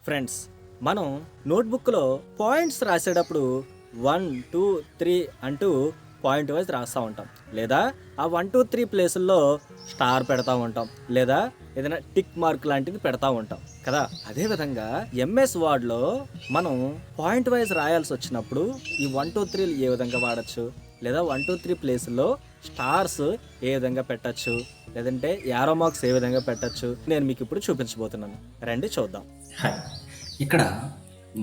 Friends, మనం నోట్బుక్లో points రాసేటప్పుడు 1 2 3 అంటూ పాయింట్ వైజ్ రాస్తూ ఉంటాం. లేదా ఆ 1 2 3 ప్లేసుల్లో స్టార్ పెడతా ఉంటాం, లేదా ఏదైనా టిక్ మార్క్ లాంటిది పెడతా ఉంటాం కదా. అదేవిధంగా ఎంఎస్ వర్డ్లో మనం పాయింట్ వైజ్ రాయాల్సి వచ్చినప్పుడు ఈ 1 2 3 ఏ విధంగా వాడచ్చు, లేదా 1 2 3 ప్లేసుల్లో స్టార్స్ ఏ విధంగా పెట్టచ్చు, లేదంటే యారో మార్క్స్ ఏ విధంగా పెట్టచ్చు, నేను మీకు ఇప్పుడు చూపించబోతున్నాను. రండి చూద్దాం. హాయ్. ఇక్కడ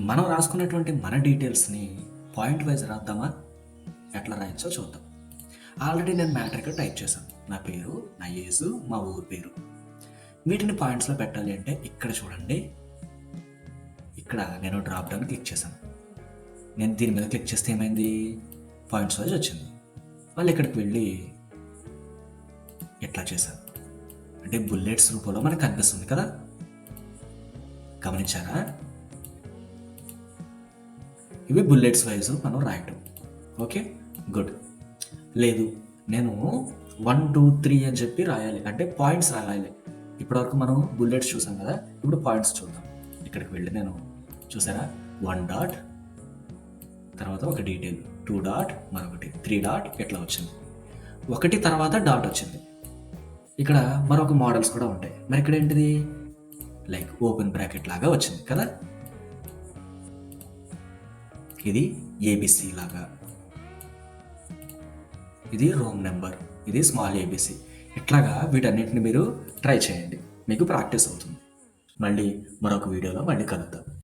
మనం రాసుకున్నటువంటి మన డీటెయిల్స్ని పాయింట్ వైజ్ రాద్దామా? ఎట్లా రాయొచ్చో చూద్దాం. ఆల్రెడీ నేను మ్యాట్రిక్ టైప్ చేశాను. నా పేరు, నా ఏజ్, మా ఊరు పేరు. వీటిని పాయింట్స్లో పెట్టాలి అంటే ఇక్కడ చూడండి, ఇక్కడ నేను డ్రాప్ డౌన్ క్లిక్ చేశాను. నేను దీని మీద క్లిక్ చేస్తే ఏమైంది? పాయింట్స్ వైజ్ వచ్చింది. వాళ్ళు ఇక్కడికి వెళ్ళి ఎట్లా చేశాను అంటే బుల్లెట్స్ రూపంలో మనకు కనిపిస్తుంది కదా, గమనించారా? ఇవి బుల్లెట్స్ వైజ్ మనం రాయటం. Okay, good. లేదు, నేను 1 2 3 అని చెప్పి రాయాలి అంటే పాయింట్స్ రాయాలి. ఇప్పటివరకు మనం బుల్లెట్స్ చూసాం కదా, ఇప్పుడు పాయింట్స్ చూద్దాం. ఇక్కడికి వెళ్ళి నేను చూసారా, 1 డాట్, తర్వాత ఒక డీటెయిల్, 2 డాట్, మరొకటి 3 డాట్, ఎట్లా వచ్చింది. ఒకటి తర్వాత డాట్ వచ్చింది. ఇక్కడ మరొక మోడల్స్ కూడా ఉంటాయి. మరి ఇక్కడ ఏంటిది? లైక్ ఓపెన్ బ్రాకెట్ లాగా వచ్చింది కదా. ఇది ఏబిసి లాగా, ఇది రోమ్ నెంబర్, ఇది స్మాల్ ఏబిసి. ఇట్లాగా వీటన్నిటిని మీరు ట్రై చేయండి, మీకు ప్రాక్టీస్ అవుతుంది. మళ్ళీ మరొక వీడియోలో మళ్ళీ కలుద్దాం.